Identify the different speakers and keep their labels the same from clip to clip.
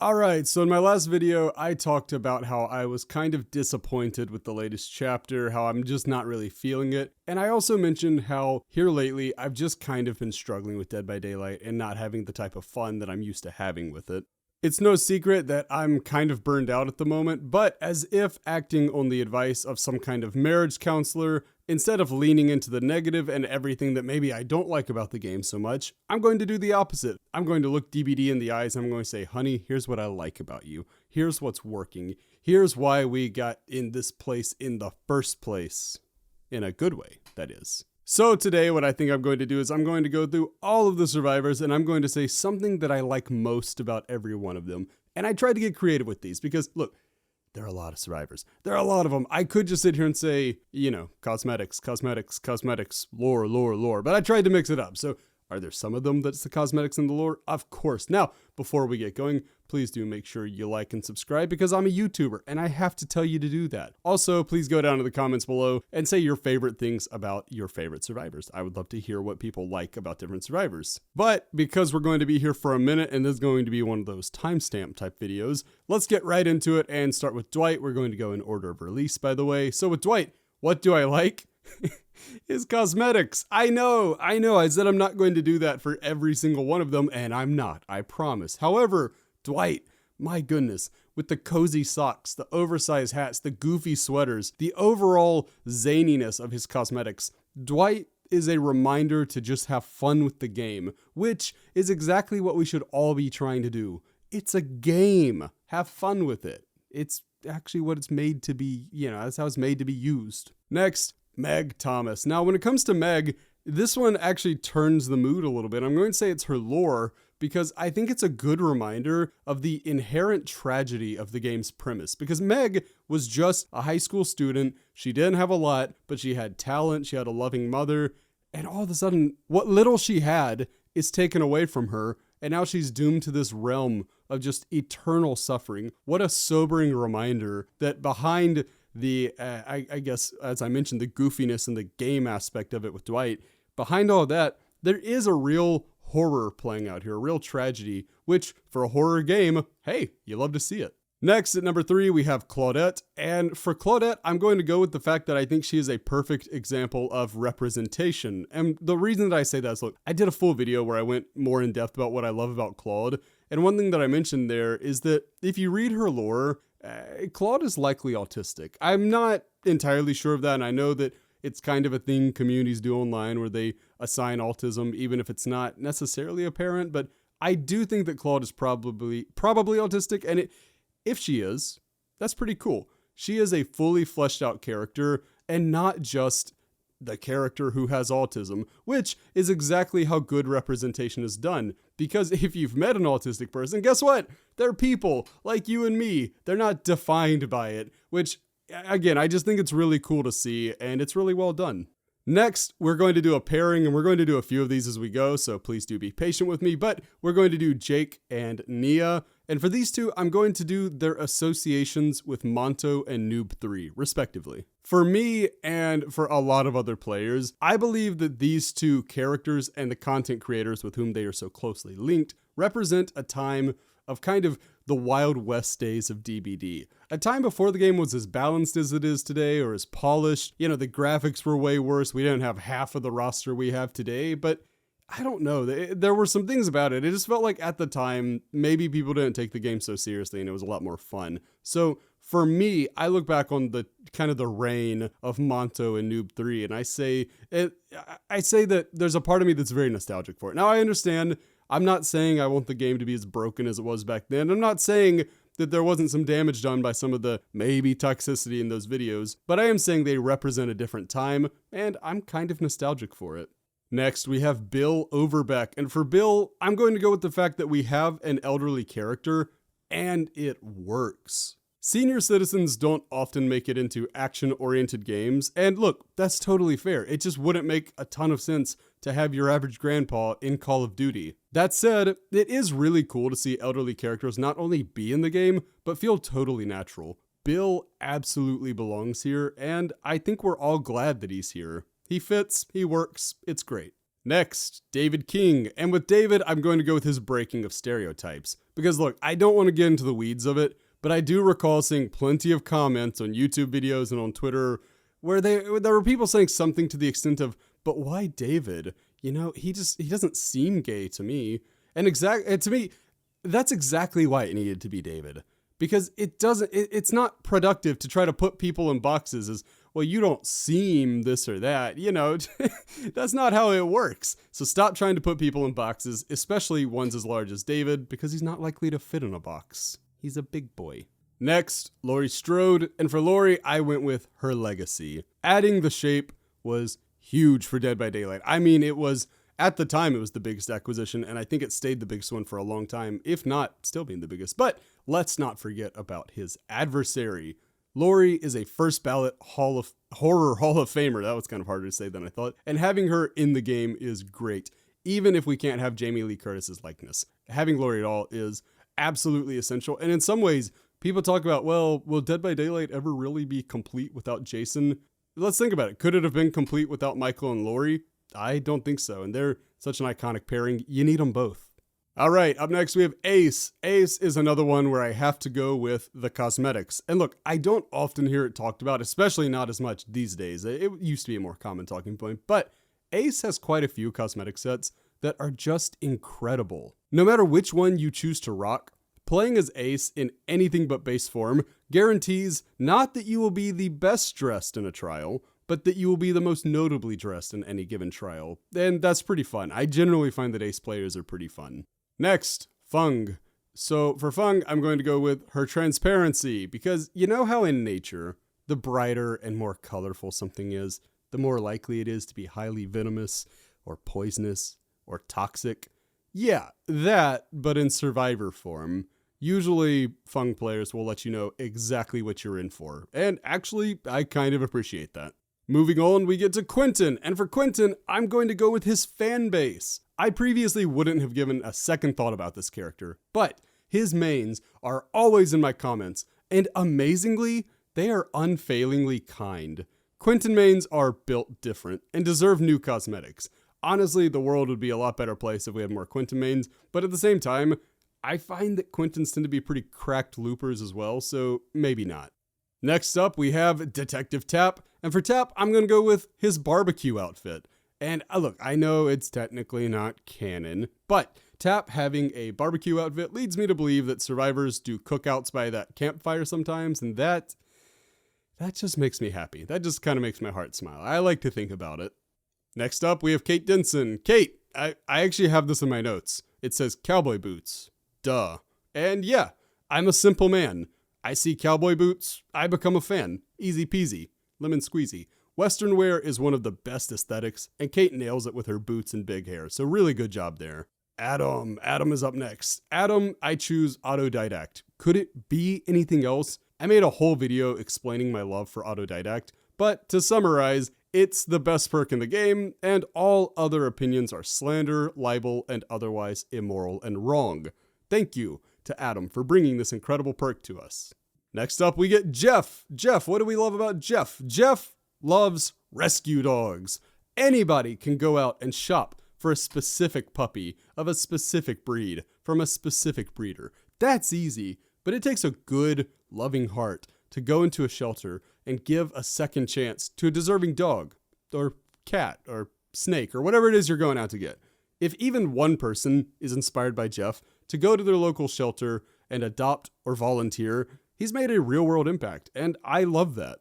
Speaker 1: Alright, so in my last video, I talked about how I was kind of disappointed with the latest chapter, how I'm just not really feeling it, and I also mentioned how here lately, I've just kind of been struggling with Dead by Daylight and not having the type of fun that I'm used to having with it. It's no secret that I'm kind of burned out at the moment, but as if acting on the advice of some kind of marriage counselor, instead of leaning into the negative and everything that maybe I don't like about the game so much, I'm going to do the opposite. I'm going to look DBD in the eyes and I'm going to say, honey, here's what I like about you. Here's what's working. Here's why we got in this place in the first place. In a good way, that is. So today what I think I'm going to do is I'm going to go through all of the survivors and I'm going to say something that I like most about every one of them. And I tried to get creative with these because, look, there are a lot of survivors. There are a lot of them. I could just sit here and say, cosmetics, lore. But I tried to mix it up. So are there some of them that's the cosmetics and the lore? Of course. Now, before we get going, please do make sure you like and subscribe because I'm a YouTuber and I have to tell you to do that. Also, please go down to the comments below and say your favorite things about your favorite survivors. I would love to hear what people like about different survivors. But because we're going to be here for a minute and this is going to be one of those timestamp type videos, let's get right into it and start with Dwight. We're going to go in order of release, by the way. So with Dwight, what do I like? His cosmetics. I know. I said I'm not going to do that for every single one of them, and I'm not. I promise. However, Dwight, my goodness, with the cozy socks, the oversized hats, the goofy sweaters, the overall zaniness of his cosmetics, Dwight is a reminder to just have fun with the game, which is exactly what we should all be trying to do. It's a game. Have fun with it. It's actually what it's made to be, that's how it's made to be used. Next, Meg Thomas. Now, when it comes to Meg, this one actually turns the mood a little bit. I'm going to say it's her lore because I think it's a good reminder of the inherent tragedy of the game's premise. Because Meg was just a high school student. She didn't have a lot, but she had talent. She had a loving mother. And all of a sudden, what little she had is taken away from her. And now she's doomed to this realm of just eternal suffering. What a sobering reminder that behind the, I guess, as I mentioned, the goofiness and the game aspect of it with Dwight, behind all that, there is a real horror playing out here, a real tragedy, which for a horror game, hey, you love to see it. Next, at number 3, we have Claudette. And for Claudette, I'm going to go with the fact that I think she is a perfect example of representation. And the reason that I say that is, look, I did a full video where I went more in depth about what I love about Claude. And one thing that I mentioned there is that if you read her lore, Claude is likely autistic. I'm not entirely sure of that, and I know that it's kind of a thing communities do online where they assign autism even if it's not necessarily apparent, but I do think that Claude is probably autistic, and if she is, that's pretty cool. She is a fully fleshed out character and not just the character who has autism, which is exactly how good representation is done. Because if you've met an autistic person, guess what? They're people like you and me. They're not defined by it, which, again, I just think it's really cool to see, and it's really well done. Next, we're going to do a pairing, and we're going to do a few of these as we go, so please do be patient with me, but we're going to do Jake and Nia. And for these two, I'm going to do their associations with Monto and Noob 3, respectively. For me, and for a lot of other players, I believe that these two characters and the content creators with whom they are so closely linked represent a time of kind of the Wild West days of DBD. A time before the game was as balanced as it is today, or as polished. The graphics were way worse. We didn't have half of the roster we have today, but I don't know. There were some things about it. It just felt like at the time, maybe people didn't take the game so seriously and it was a lot more fun. So for me, I look back on the kind of the reign of Monto and Noob 3 and I say that there's a part of me that's very nostalgic for it. Now I understand, I'm not saying I want the game to be as broken as it was back then. I'm not saying that there wasn't some damage done by some of the maybe toxicity in those videos, but I am saying they represent a different time and I'm kind of nostalgic for it. Next, we have Bill Overbeck, and for Bill, I'm going to go with the fact that we have an elderly character, and it works. Senior citizens don't often make it into action-oriented games, and look, that's totally fair. It just wouldn't make a ton of sense to have your average grandpa in Call of Duty. That said, it is really cool to see elderly characters not only be in the game, but feel totally natural. Bill absolutely belongs here, and I think we're all glad that he's here. He fits, he works, it's great. Next, David King, and with David, I'm going to go with his breaking of stereotypes. Because look, I don't want to get into the weeds of it, but I do recall seeing plenty of comments on YouTube videos and on Twitter where there were people saying something to the extent of, but why David? You know, he doesn't seem gay to me. And to me, that's exactly why it needed to be David. Because it's not productive to try to put people in boxes as, well, you don't seem this or that. You know, that's not how it works. So stop trying to put people in boxes, especially ones as large as David, because he's not likely to fit in a box. He's a big boy. Next, Laurie Strode. And for Laurie, I went with her legacy. Adding the shape was huge for Dead by Daylight. I mean, at the time, it was the biggest acquisition, and I think it stayed the biggest one for a long time, if not still being the biggest. But let's not forget about his adversary. Laurie is a first ballot Horror Hall of Famer. That was kind of harder to say than I thought. And having her in the game is great, even if we can't have Jamie Lee Curtis's likeness. Having Laurie at all is absolutely essential. And in some ways, people talk about, well, will Dead by Daylight ever really be complete without Jason? Let's think about it. Could it have been complete without Michael and Laurie? I don't think so. And they're such an iconic pairing. You need them both. All right, up next we have Ace. Ace is another one where I have to go with the cosmetics. And look, I don't often hear it talked about, especially not as much these days. It used to be a more common talking point, but Ace has quite a few cosmetic sets that are just incredible. No matter which one you choose to rock, playing as Ace in anything but base form guarantees not that you will be the best dressed in a trial, but that you will be the most notably dressed in any given trial. And that's pretty fun. I generally find that Ace players are pretty fun. Next, Feng. So for Feng, I'm going to go with her transparency, because you know how in nature, the brighter and more colorful something is, the more likely it is to be highly venomous or poisonous or toxic? Yeah, that, but in survivor form. Usually, Feng players will let you know exactly what you're in for. And actually, I kind of appreciate that. Moving on, we get to Quentin. And for Quentin, I'm going to go with his fan base. I previously wouldn't have given a second thought about this character, but his mains are always in my comments. And amazingly, they are unfailingly kind. Quentin mains are built different and deserve new cosmetics. Honestly, the world would be a lot better place if we had more Quentin mains, but at the same time, I find that Quentins tend to be pretty cracked loopers as well, so maybe not. Next up, we have Detective Tapp, and for Tapp, I'm going to go with his barbecue outfit. And look, I know it's technically not canon, but Tapp having a barbecue outfit leads me to believe that survivors do cookouts by that campfire sometimes, and that just makes me happy. That just kind of makes my heart smile. I like to think about it. Next up, we have Kate Denson. Kate, I actually have this in my notes. It says cowboy boots. Duh. And yeah, I'm a simple man. I see cowboy boots, I become a fan. Easy peasy. Lemon squeezy. Western wear is one of the best aesthetics, and Kate nails it with her boots and big hair, so really good job there. Adam is up next. Adam, I choose autodidact. Could it be anything else? I made a whole video explaining my love for autodidact, but to summarize, it's the best perk in the game, and all other opinions are slander, libel, and otherwise immoral and wrong. Thank you to Adam for bringing this incredible perk to us. Next up, we get Jeff. Jeff, what do we love about Jeff? Jeff loves rescue dogs. Anybody can go out and shop for a specific puppy of a specific breed from a specific breeder. That's easy, but it takes a good, loving heart to go into a shelter and give a second chance to a deserving dog or cat or snake or whatever it is you're going out to get. If even one person is inspired by Jeff to go to their local shelter and adopt or volunteer, he's made a real world impact, and I love that.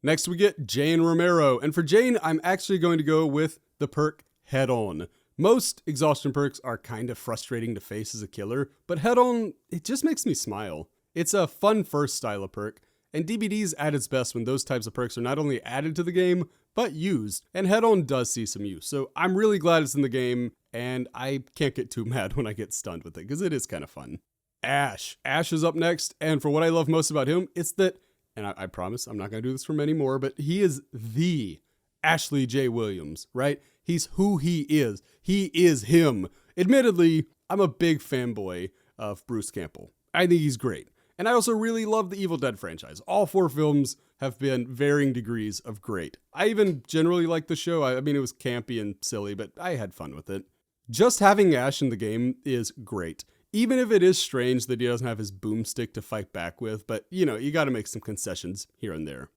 Speaker 1: Next, we get Jane Romero, and for Jane, I'm actually going to go with the perk Head On. Most exhaustion perks are kind of frustrating to face as a killer, but Head On, it just makes me smile. It's a fun first style of perk, and DBD's at its best when those types of perks are not only added to the game, but used, and Head On does see some use, so I'm really glad it's in the game, and I can't get too mad when I get stunned with it, because it is kind of fun. Ash is up next, and for what I love most about him, it's that, and I promise I'm not going to do this for many more, but he is the Ashley J. Williams, right? He's who he is. He is him. Admittedly, I'm a big fanboy of Bruce Campbell. I think he's great. And I also really love the Evil Dead franchise. All 4 films have been varying degrees of great. I even generally like the show. I mean, it was campy and silly, but I had fun with it. Just having Ash in the game is great. Even if it is strange that he doesn't have his boomstick to fight back with, but you know, you gotta make some concessions here and there.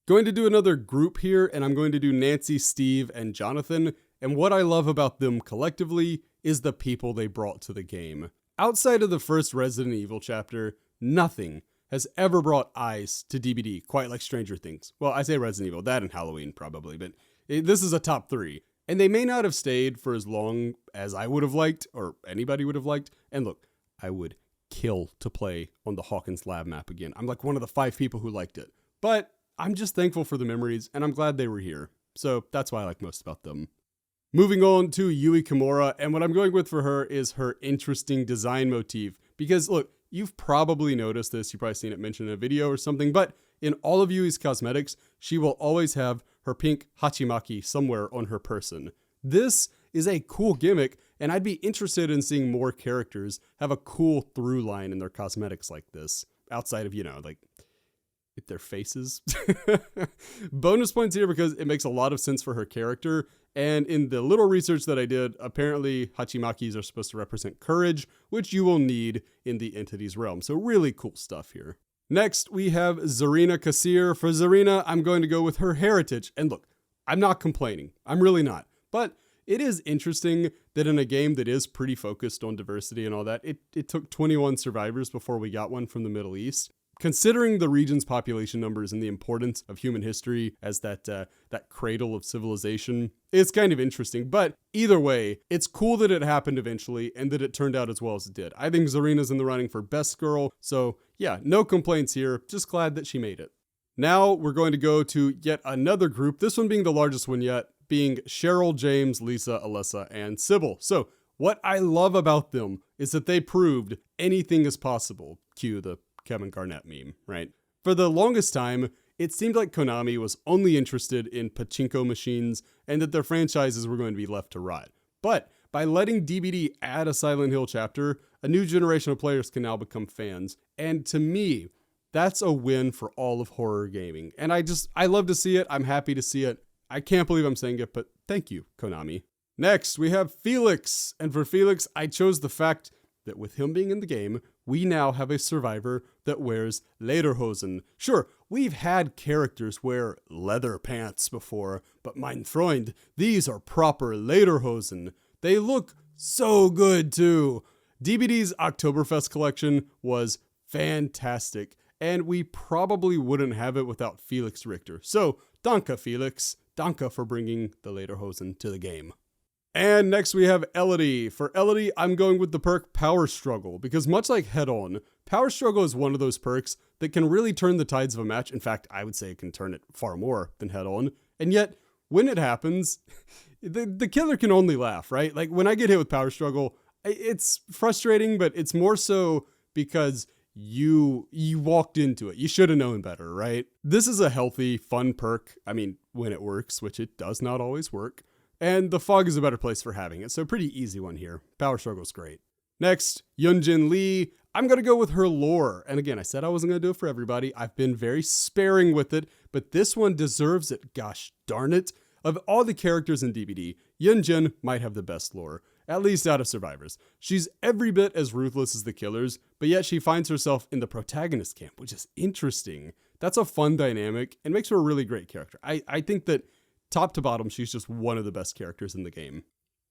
Speaker 1: Going to do another group here, and I'm going to do Nancy, Steve, and Jonathan, and what I love about them collectively is the people they brought to the game. Outside of the first Resident Evil chapter, nothing has ever brought eyes to DBD quite like Stranger Things. Well, I say Resident Evil, that and Halloween probably, but this is a top 3. And they may not have stayed for as long as I would have liked, or anybody would have liked. And look, I would kill to play on the Hawkins Lab map again. I'm like one of the 5 people who liked it. But I'm just thankful for the memories, and I'm glad they were here. So that's why I like most about them. Moving on to Yui Kimura, and what I'm going with for her is her interesting design motif. Because look, you've probably noticed this, you've probably seen it mentioned in a video or something, but in all of Yui's cosmetics, she will always have her pink hachimaki somewhere on her person. This is a cool gimmick, and I'd be interested in seeing more characters have a cool through line in their cosmetics like this, outside of, you know, like their faces. Bonus points here because it makes a lot of sense for her character, and in the little research that I did, apparently hachimakis are supposed to represent courage, which you will need in the entity's realm. So really cool stuff here. Next, we have Zarina Kassir. For Zarina, I'm going to go with her heritage. And look, I'm not complaining. I'm really not. But it is interesting that in a game that is pretty focused on diversity and all that, it took 21 survivors before we got one from the Middle East. Considering the region's population numbers and the importance of human history as that cradle of civilization, it's kind of interesting. But either way, it's cool that it happened eventually and that it turned out as well as it did. I think Zarina's in the running for best girl, so yeah, no complaints here. Just glad that she made it. Now we're going to go to yet another group, this one being the largest one yet, being Cheryl, James, Lisa, Alyssa, and Sybil. So what I love about them is that they proved anything is possible. Cue the Kevin Garnett meme, right? For the longest time, it seemed like Konami was only interested in pachinko machines and that their franchises were going to be left to rot. But by letting DBD add a Silent Hill chapter, a new generation of players can now become fans. And to me, that's a win for all of horror gaming. And I love to see it. I'm happy to see it. I can't believe I'm saying it, but thank you, Konami. Next, we have Felix. And for Felix, I chose the fact that with him being in the game, we now have a survivor that wears lederhosen. Sure, we've had characters wear leather pants before, but mein Freund, these are proper lederhosen. They look so good too. DBD's Oktoberfest collection was fantastic, and we probably wouldn't have it without Felix Richter. So, danke Felix, danke for bringing the lederhosen to the game. And next we have Elodie. For Elodie, I'm going with the perk Power Struggle, because much like Head On, Power Struggle is one of those perks that can really turn the tides of a match. In fact, I would say it can turn it far more than Head On. And yet, when it happens, the killer can only laugh, right? Like when I get hit with Power Struggle, it's frustrating, but it's more so because you walked into it. You should have known better, right? This is a healthy, fun perk. I mean, when it works, which it does not always work. And the fog is a better place for having it, so pretty easy one here. Power Struggle's great. Next, Yun-Jin Lee. I'm going to go with her lore. And again, I said I wasn't going to do it for everybody. I've been very sparing with it, but this one deserves it. Gosh darn it. Of all the characters in DBD, Yun-Jin might have the best lore, at least out of survivors. She's every bit as ruthless as the killers, but yet she finds herself in the protagonist camp, which is interesting. That's a fun dynamic and makes her a really great character. I think that top to bottom, she's just one of the best characters in the game.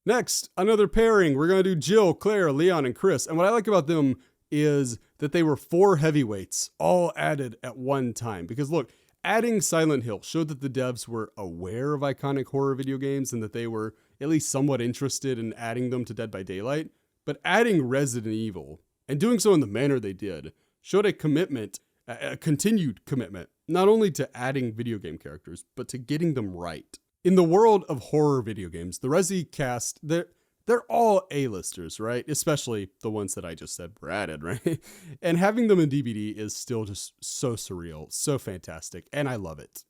Speaker 1: Next, another pairing. We're going to do Jill, Claire, Leon, and Chris. And what I like about them is that they were 4 heavyweights all added at one time. Because look, adding Silent Hill showed that the devs were aware of iconic horror video games and that they were at least somewhat interested in adding them to Dead by Daylight. But adding Resident Evil, and doing so in the manner they did, showed a commitment, a continued commitment, not only to adding video game characters, but to getting them right. In the world of horror video games, the Resi cast, they're all A-listers, right? Especially the ones that I just said were added, right? And having them in DBD is still just so surreal, so fantastic, and I love it.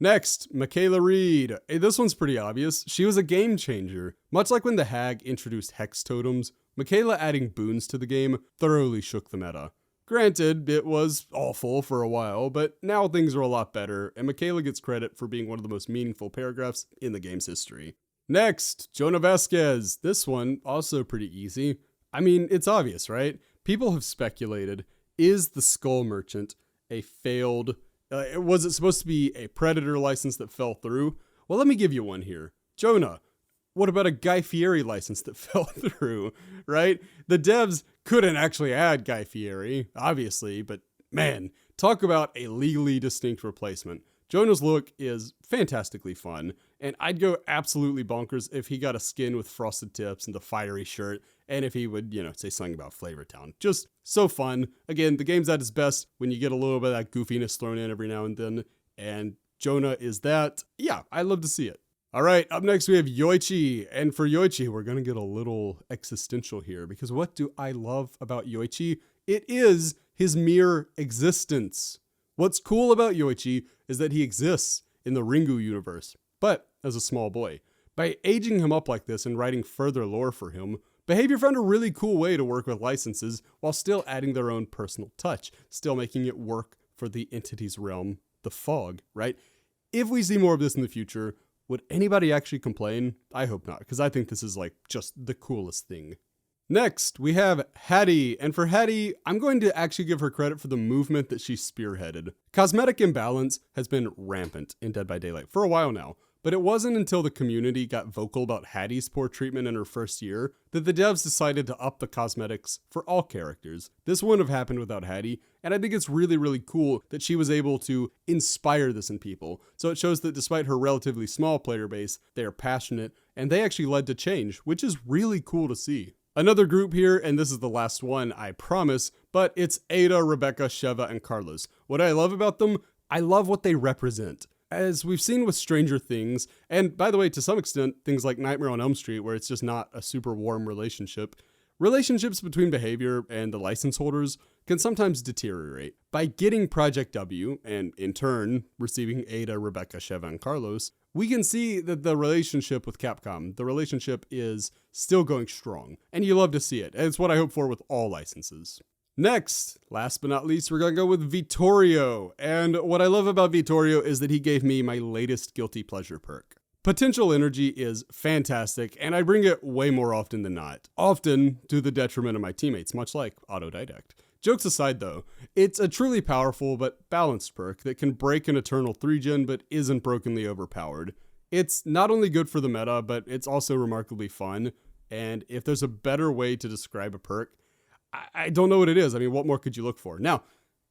Speaker 1: Next, Mikaela Reed. Hey, this one's pretty obvious. She was a game changer. Much like when the Hag introduced Hex Totems, Mikaela adding boons to the game thoroughly shook the meta. Granted, it was awful for a while, but now things are a lot better, and Mikaela gets credit for being one of the most meaningful paragraphs in the game's history. Next, Jonah Vasquez. This one, also pretty easy. I mean, it's obvious, right? People have speculated, is the Skull Merchant a failed, was it supposed to be a Predator license that fell through? Well, let me give you one here. Jonah, what about a Guy Fieri license that fell through, right? The devs couldn't actually add Guy Fieri, obviously, but man, talk about a legally distinct replacement. Jonah's look is fantastically fun, and I'd go absolutely bonkers if he got a skin with frosted tips and the fiery shirt, and if he would, say something about Flavor Town. Just so fun. Again, the game's at its best when you get a little bit of that goofiness thrown in every now and then, and Jonah is that. Yeah, I'd love to see it. All right, up next we have Yoichi, and for Yoichi, we're going to get a little existential here, because what do I love about Yoichi? It is his mere existence. What's cool about Yoichi is that he exists in the Ringu universe, but as a small boy. By aging him up like this and writing further lore for him, Behavior found a really cool way to work with licenses while still adding their own personal touch, still making it work for the entity's realm, the fog, right? If we see more of this in the future, would anybody actually complain? I hope not, because I think this is like just the coolest thing. Next, we have Haddie, and for Haddie, I'm going to actually give her credit for the movement that she spearheaded. Cosmetic imbalance has been rampant in Dead by Daylight for a while now, but it wasn't until the community got vocal about Haddie's poor treatment in her first year that the devs decided to up the cosmetics for all characters. This wouldn't have happened without Haddie, and I think it's really, really cool that she was able to inspire this in people. So it shows that despite her relatively small player base, they are passionate, and they actually led to change, which is really cool to see. Another group here, and this is the last one, I promise, but it's Ada, Rebecca, Sheva, and Carlos. What I love about them, I love what they represent. As we've seen with Stranger Things, and by the way, to some extent, things like Nightmare on Elm Street, where it's just not a super warm relationship, relationships between Behavior and the license holders can sometimes deteriorate. By getting Project W, and in turn, receiving Ada, Rebecca, Sheva, and Carlos, we can see that the relationship with Capcom, the relationship is still going strong, and you love to see it. And it's what I hope for with all licenses. Next, last but not least, we're going to go with Vittorio. And what I love about Vittorio is that he gave me my latest guilty pleasure perk. Potential energy is fantastic, and I bring it way more often than not. Often to the detriment of my teammates, much like Autodidact. Jokes aside though, it's a truly powerful but balanced perk that can break an Eternal 3-gen but isn't brokenly overpowered. It's not only good for the meta, but it's also remarkably fun, and if there's a better way to describe a perk, I don't know what it is. I mean, what more could you look for? Now,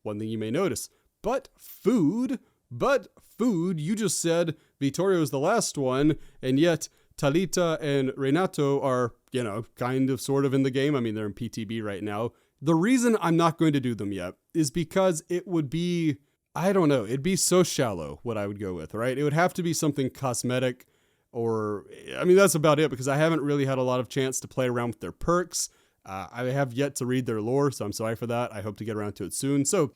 Speaker 1: one thing you may notice, but food, you just said Vittorio is the last one, and yet Talita and Renato are, kind of sort of in the game. I mean, they're in PTB right now. The reason I'm not going to do them yet is because it would be, it'd be so shallow what I would go with, right? It would have to be something cosmetic that's about it because I haven't really had a lot of chance to play around with their perks. I have yet to read their lore, so I'm sorry for that. I hope to get around to it soon. So,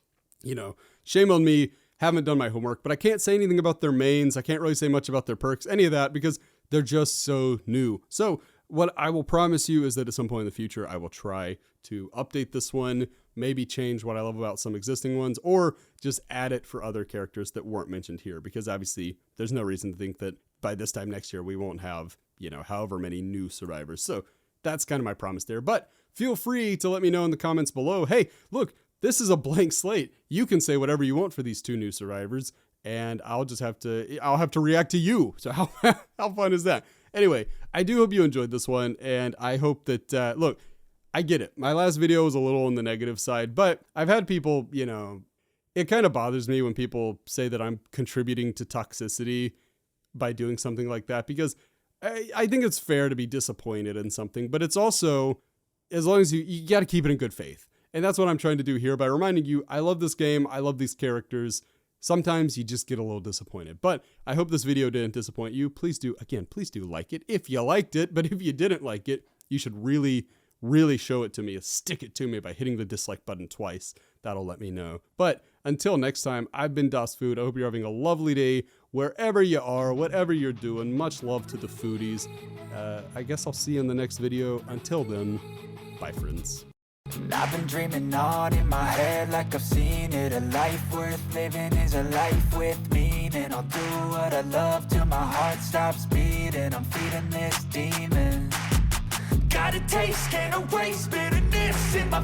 Speaker 1: shame on me. Haven't done my homework, but I can't say anything about their mains. I can't really say much about their perks, any of that, because they're just so new. So what I will promise you is that at some point in the future, I will try to update this one, maybe change what I love about some existing ones, or just add it for other characters that weren't mentioned here, because obviously there's no reason to think that by this time next year, we won't have, however many new survivors. So that's kind of my promise there, but feel free to let me know in the comments below. Hey, look, this is a blank slate. You can say whatever you want for these two new survivors, and I'll have to react to you. So how fun is that? Anyway, I do hope you enjoyed this one, and I hope that, look, I get it. My last video was a little on the negative side, but I've had people, it kind of bothers me when people say that I'm contributing to toxicity by doing something like that, because I think it's fair to be disappointed in something, but it's also, as long as you got to keep it in good faith. And that's what I'm trying to do here by reminding you, I love this game. I love these characters. Sometimes you just get a little disappointed, but I hope this video didn't disappoint you. Please do like it if you liked it, but if you didn't like it, you should really show it to me, stick it to me by hitting the dislike button twice. That'll let me know. But until next time, I've been Das Food. I hope you're having a lovely day wherever you are, whatever you're doing. Much love to the foodies. I guess I'll see you in the next video. Until then, bye friends.
Speaker 2: I've been dreaming on in my head like I've seen it. A life worth living is a life with meaning. I'll do what I love till my heart stops beating. I'm feeding this demon. got a taste, can't erase bitterness in my